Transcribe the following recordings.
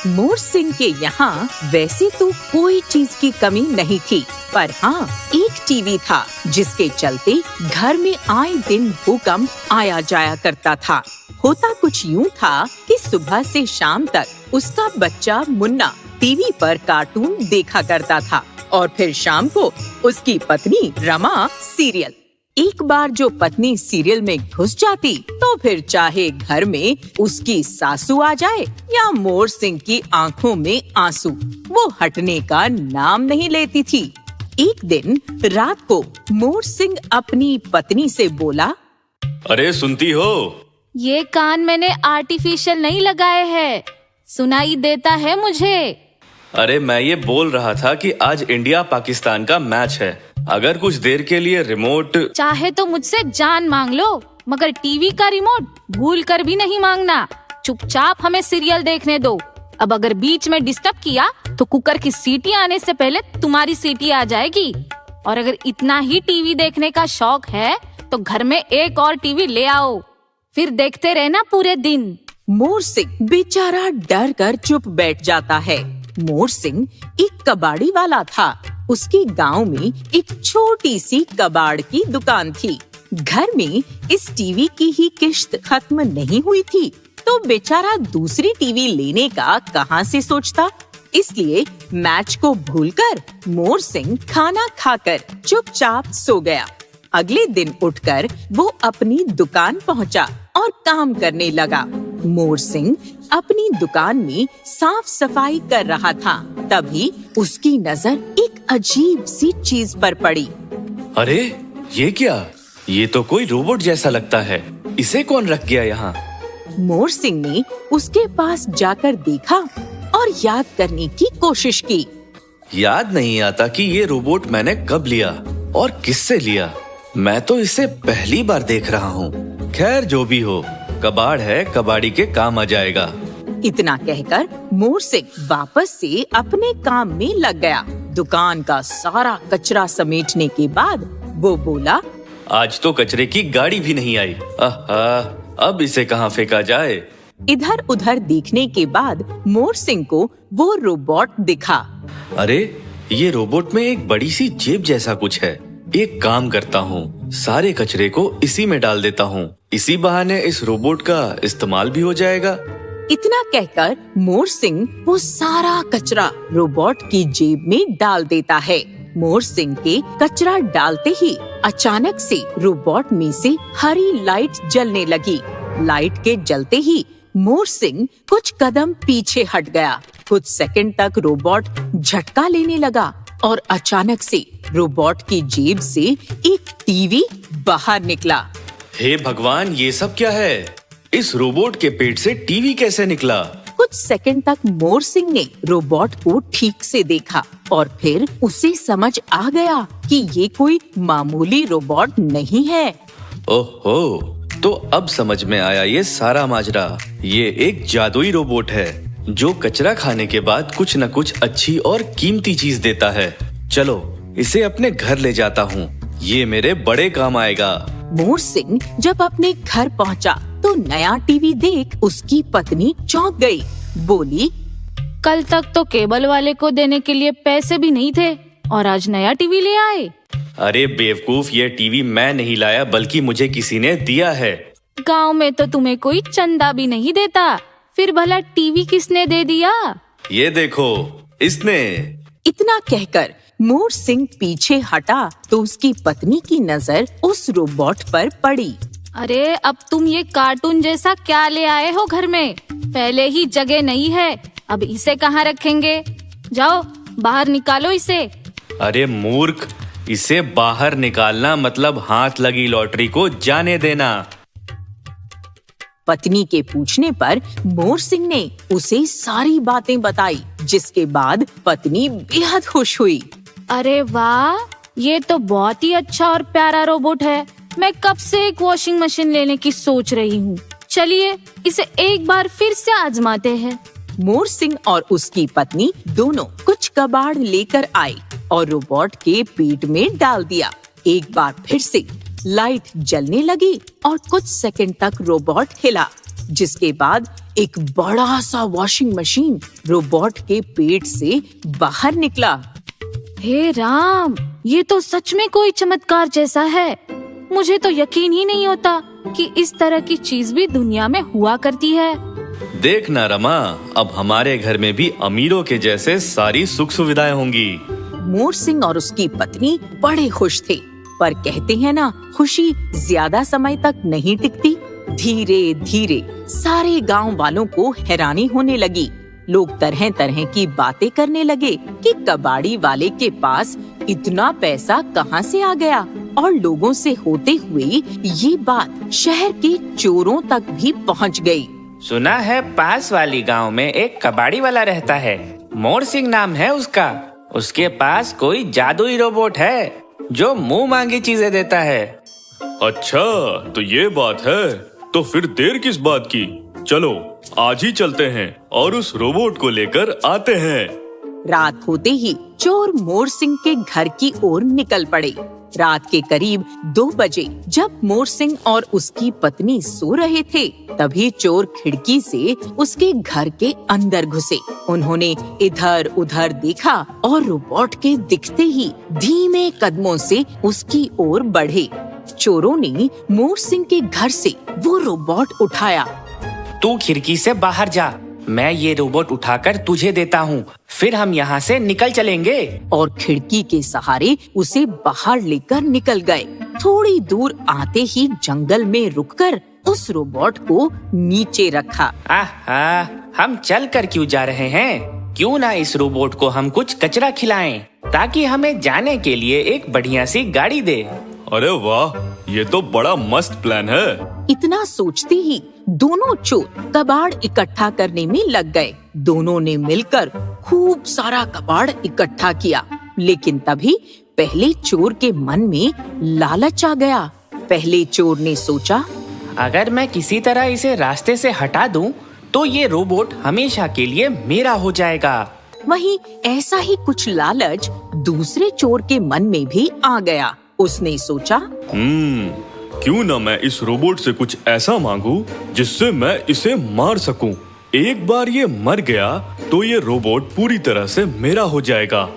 मोर सिंह के यहाँ वैसे तो कोई चीज की कमी नहीं थी, पर हाँ एक टीवी था जिसके चलते घर में आए दिन भूकंप आया जाया करता था। होता कुछ यूं था कि सुबह से शाम तक उसका बच्चा मुन्ना टीवी पर कार्टून देखा करता था और फिर शाम को उसकी पत्नी रमा सीरियल। एक बार जो पत्नी सीरियल में घुस जाती तो फिर चाहे घर में उसकी सासू आ जाए या मोर सिंह की आंखों में आंसू, वो हटने का नाम नहीं लेती थी। एक दिन रात को मोर सिंह अपनी पत्नी से बोला, अरे सुनती हो? ये कान मैंने आर्टिफिशियल नहीं लगाए हैं, सुनाई देता है मुझे। अरे मैं ये बोल रहा था कि आज इंडिया पाकिस्तान का मैच है, अगर कुछ देर के लिए रिमोट। चाहे तो मुझसे जान मांग लो, मगर टीवी का रिमोट भूल कर भी नहीं मांगना। चुपचाप हमें सीरियल देखने दो। अब अगर बीच में डिस्टर्ब किया तो कुकर की सीटी आने से पहले तुम्हारी सीटी आ जाएगी। और अगर इतना ही टीवी देखने का शौक है तो घर में एक और टीवी ले आओ, फिर देखते रहना पूरे दिन। मोर सिंह बेचारा डर कर चुप बैठ जाता है। मोर सिंह एक कबाड़ी वाला था। उसके गांव में एक छोटी सी कबाड़ की दुकान थी। घर में इस टीवी की ही किश्त खत्म नहीं हुई थी, तो बेचारा दूसरी टीवी लेने का कहां से सोचता। इसलिए मैच को भूलकर मोर सिंह खाना खाकर चुपचाप सो गया। अगले दिन उठकर वो अपनी दुकान पहुंचा और काम करने लगा। मोर सिंह अपनी दुकान में साफ सफाई कर रहा था, तभी उसकी नजर एक अजीब सी चीज पर पड़ी। अरे ये क्या? ये तो कोई रोबोट जैसा लगता है, इसे कौन रख गया यहाँ? मोर सिंह ने उसके पास जाकर देखा और याद करने की कोशिश की। याद नहीं आता कि ये रोबोट मैंने कब लिया और किससे लिया। मैं तो इसे पहली बार देख रहा हूँ। खैर जो भी हो, कबाड़ है, कबाड़ी के काम आ जाएगा। इतना कहकर मोर सिंह वापस से अपने काम में लग गया। दुकान का सारा कचरा समेटने के बाद वो बोला, आज तो कचरे की गाड़ी भी नहीं आई। अब इसे कहाँ फेंका जाए? इधर उधर देखने के बाद मोर सिंह को वो रोबोट दिखा। अरे ये रोबोट में एक बड़ी सी जेब जैसा कुछ है। एक काम करता हूँ, सारे कचरे को इसी में डाल देता हूँ। इसी बहाने इस रोबोट का इस्तेमाल भी हो जाएगा। इतना कहकर मोर सिंह वो सारा कचरा रोबोट की जेब में डाल देता है। मोर सिंह के कचरा डालते ही अचानक से रोबोट में से हरी लाइट जलने लगी। लाइट के जलते ही मोर सिंह कुछ कदम पीछे हट गया। कुछ सेकंड तक रोबोट झटका लेने लगा और अचानक से रोबोट की जेब से एक टीवी बाहर निकला। हे भगवान, ये सब क्या है? इस रोबोट के पेट से टीवी कैसे निकला? कुछ सेकंड तक मोर सिंह ने रोबोट को ठीक से देखा और फिर उसे समझ आ गया कि ये कोई मामूली रोबोट नहीं है। ओहो, तो अब समझ में आया ये सारा माजरा। ये एक जादुई रोबोट है जो कचरा खाने के बाद कुछ न कुछ अच्छी और कीमती चीज देता है। चलो इसे अपने घर ले जाता हूँ, ये मेरे बड़े काम आएगा। मोर सिंह जब अपने घर पहुँचा तो नया टीवी देख उसकी पत्नी चौंक गई। बोली, कल तक तो केबल वाले को देने के लिए पैसे भी नहीं थे और आज नया टीवी ले आए। अरे बेवकूफ, ये टीवी मैं नहीं लाया बल्कि मुझे किसी ने दिया है। गांव में तो तुम्हें कोई चंदा भी नहीं देता, फिर भला टीवी किसने दे दिया? ये देखो, इसने। इतना कहकर मोर सिंह पीछे हटा तो उसकी पत्नी की नजर उस रोबोट पर पड़ी। अरे अब तुम ये कार्टून जैसा क्या ले आए हो घर में? पहले ही जगह नहीं है, अब इसे कहाँ रखेंगे? जाओ बाहर निकालो इसे। अरे मूर्ख, इसे बाहर निकालना मतलब हाथ लगी लॉटरी को जाने देना। पत्नी के पूछने पर मोर सिंह ने उसे सारी बातें बताई, जिसके बाद पत्नी बेहद खुश हुई। अरे वाह, ये तो बहुत ही अच्छा और प्यारा रोबोट है। मैं कब से एक वॉशिंग मशीन लेने की सोच रही हूँ। चलिए इसे एक बार फिर से आजमाते हैं। मोर सिंह और उसकी पत्नी दोनों कुछ कबाड़ लेकर आए और रोबोट के पेट में डाल दिया। एक बार फिर से लाइट जलने लगी और कुछ सेकंड तक रोबोट हिला। जिसके बाद एक बड़ा सा वॉशिंग मशीन रोबोट के पेट से बाहर निकला। हे राम, ये तो सच में कोई चमत्कार जैसा है। मुझे तो यकीन ही नहीं होता कि इस तरह की चीज भी दुनिया में हुआ करती है। देखना रमा, अब हमारे घर में भी अमीरों के जैसे सारी सुख सुविधाएं होंगी। मोर सिंह और उसकी पत्नी बड़े खुश थे, पर कहते हैं ना, खुशी ज्यादा समय तक नहीं टिकती। धीरे धीरे सारे गांव वालों को हैरानी होने लगी। लोग तरह तरह की बातें करने लगे कि कबाड़ी वाले के पास इतना पैसा कहां से आ गया, और लोगों से होते हुए ये बात शहर के चोरों तक भी पहुंच गई। सुना है पास वाली गांव में एक कबाड़ी वाला रहता है, मोर सिंह नाम है उसका। उसके पास कोई जादुई रोबोट है जो मुंह मांगी चीजें देता है। अच्छा, तो ये बात है, तो फिर देर किस बात की? चलो आज ही चलते हैं और उस रोबोट को लेकर आते हैं। रात होते ही चोर मोर सिंह के घर की ओर निकल पड़े। रात के करीब 2 बजे जब मोर सिंह और उसकी पत्नी सो रहे थे, तभी चोर खिड़की से उसके घर के अंदर घुसे। उन्होंने इधर उधर देखा और रोबोट के दिखते ही धीमे कदमों से उसकी ओर बढ़े। चोरों ने मोर सिंह के घर से वो रोबोट उठाया। तू खिड़की से बाहर जा, मैं ये रोबोट उठाकर तुझे देता हूँ, फिर हम यहाँ से निकल चलेंगे। और खिड़की के सहारे उसे बाहर लेकर निकल गए। थोड़ी दूर आते ही जंगल में रुककर उस रोबोट को नीचे रखा। आहा, हम चल कर क्यों जा रहे हैं? क्यों ना इस रोबोट को हम कुछ कचरा खिलाएं, ताकि हमें जाने के लिए एक बढ़िया सी गाड़ी दे। अरे वाह, ये तो बड़ा मस्त प्लान है। इतना सोचते ही दोनों चोर कबाड़ इकट्ठा करने में लग गए। दोनों ने मिलकर खूब सारा कबाड़ इकट्ठा किया, लेकिन तभी पहले चोर के मन में लालच आ गया। पहले चोर ने सोचा, अगर मैं किसी तरह इसे रास्ते से हटा दूं, तो ये रोबोट हमेशा के लिए मेरा हो जाएगा। वहीं ऐसा ही कुछ लालच दूसरे चोर के मन में भी आ गया। उसने सोचा, क्यों ना मैं इस रोबोट से कुछ ऐसा मांगू जिससे मैं इसे मार सकूं। एक बार ये मर गया तो ये रोबोट पूरी तरह से मेरा हो जाएगा।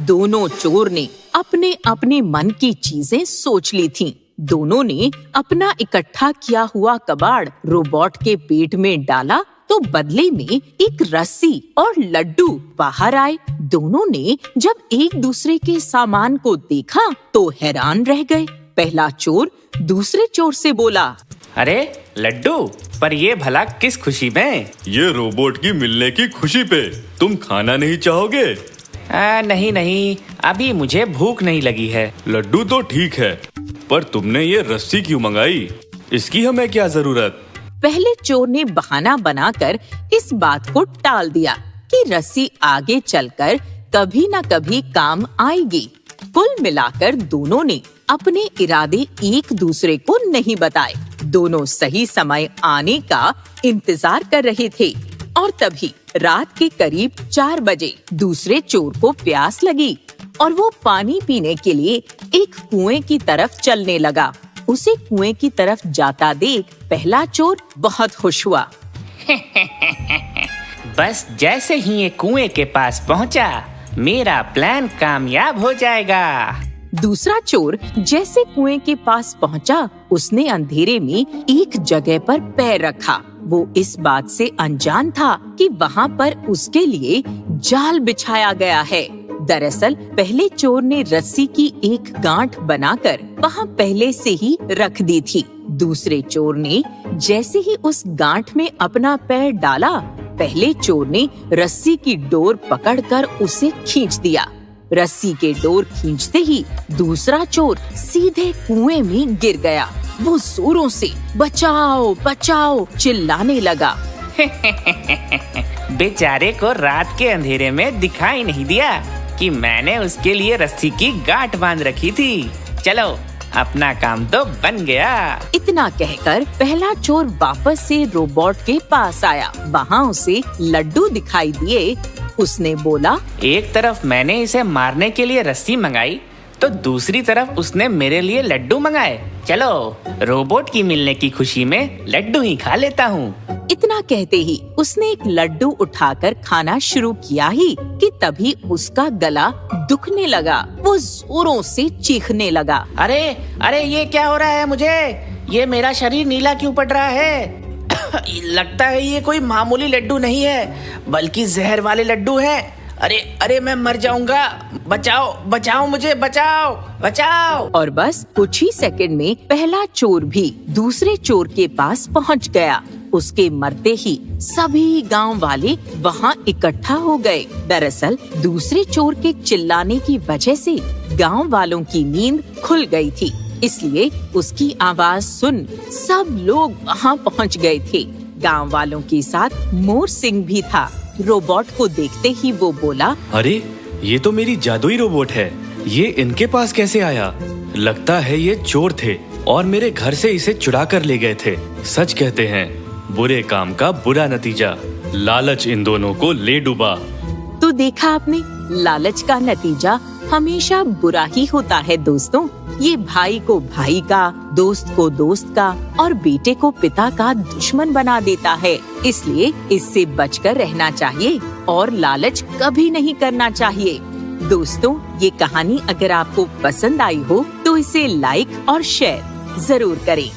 दोनों चोर ने अपने अपने मन की चीजें सोच ली थीं। दोनों ने अपना इकट्ठा किया हुआ कबाड़ रोबोट के पेट में डाला, तो बदले में एक रस्सी और लड्डू बाहर आए। दोनों ने जब एक दूसरे के सामान को देखा तो हैरान रह गए। पहला चोर दूसरे चोर से बोला, अरे लड्डू, पर ये भला किस खुशी में? ये रोबोट की मिलने की खुशी पे। तुम खाना नहीं चाहोगे? नहीं नहीं, अभी मुझे भूख नहीं लगी है। लड्डू तो ठीक है, पर तुमने ये रस्सी क्यों मंगाई? इसकी हमें क्या जरूरत? पहले चोर ने बहाना बनाकर इस बात को टाल दिया कि रस्सी आगे चलकर कभी न कभी काम आएगी। कुल मिलाकर दोनों ने अपने इरादे एक दूसरे को नहीं बताए। दोनों सही समय आने का इंतजार कर रहे थे, और तभी रात के करीब 4 बजे दूसरे चोर को प्यास लगी और वो पानी पीने के लिए एक कुएं की तरफ चलने लगा। उसे कुएं की तरफ जाता देख पहला चोर बहुत खुश हुआ। बस जैसे ही ये कुएं के पास पहुंचा, मेरा प्लान कामयाब हो जाएगा। दूसरा चोर जैसे कुएं के पास पहुंचा, उसने अंधेरे में एक जगह पर पैर रखा। वो इस बात से अनजान था कि वहाँ पर उसके लिए जाल बिछाया गया है। दरअसल पहले चोर ने रस्सी की एक गांठ बनाकर वहाँ पहले से ही रख दी थी। दूसरे चोर ने जैसे ही उस गांठ में अपना पैर डाला, पहले चोर ने रस्सी की डोर पकड़कर उसे खींच दिया। रस्सी के डोर खींचते ही दूसरा चोर सीधे कुएं में गिर गया। वो जोरों से बचाओ बचाओ चिल्लाने लगा। बेचारे को रात के अंधेरे में दिखाई नहीं दिया कि मैंने उसके लिए रस्सी की गांठ बांध रखी थी। चलो, अपना काम तो बन गया। इतना कहकर पहला चोर वापस से रोबोट के पास आया। वहाँ उसे लड्डू दिखाई दिए। उसने बोला, एक तरफ मैंने इसे मारने के लिए रस्सी मंगाई, तो दूसरी तरफ उसने मेरे लिए लड्डू मंगाए। चलो, रोबोट की मिलने की खुशी में लड्डू ही खा लेता हूँ। इतना कहते ही उसने एक लड्डू उठाकर खाना शुरू किया ही कि तभी उसका गला दुखने लगा। वो जोरों से चीखने लगा। अरे अरे, ये क्या हो रहा है मुझे? ये मेरा शरीर नीला क्यों पड़ रहा है? लगता है ये कोई मामूली लड्डू नहीं है, बल्कि जहर वाले लड्डू हैं। अरे अरे, मैं मर जाऊंगा। बचाओ बचाओ, मुझे बचाओ बचाओ। और बस कुछ ही सेकंड में पहला चोर भी दूसरे चोर के पास पहुंच गया। उसके मरते ही सभी गांव वाले वहां इकट्ठा हो गए। दरअसल दूसरे चोर के चिल्लाने की वजह से गांव वालों की नींद खुल गई थी, इसलिए उसकी आवाज सुन सब लोग वहां पहुंच गए थे। गांव वालों के साथ मोर सिंह भी था। रोबोट को देखते ही वो बोला, अरे ये तो मेरी जादुई रोबोट है, ये इनके पास कैसे आया? लगता है ये चोर थे और मेरे घर से इसे चुरा कर ले गए थे। सच कहते हैं, बुरे काम का बुरा नतीजा, लालच इन दोनों को ले डूबा। तो देखा आपने, लालच का नतीजा हमेशा बुरा ही होता है दोस्तों। ये भाई को भाई का, दोस्त को दोस्त का और बेटे को पिता का दुश्मन बना देता है। इसलिए इससे बचकर रहना चाहिए और लालच कभी नहीं करना चाहिए। दोस्तों, ये कहानी अगर आपको पसंद आई हो तो इसे लाइक और शेयर जरूर करें।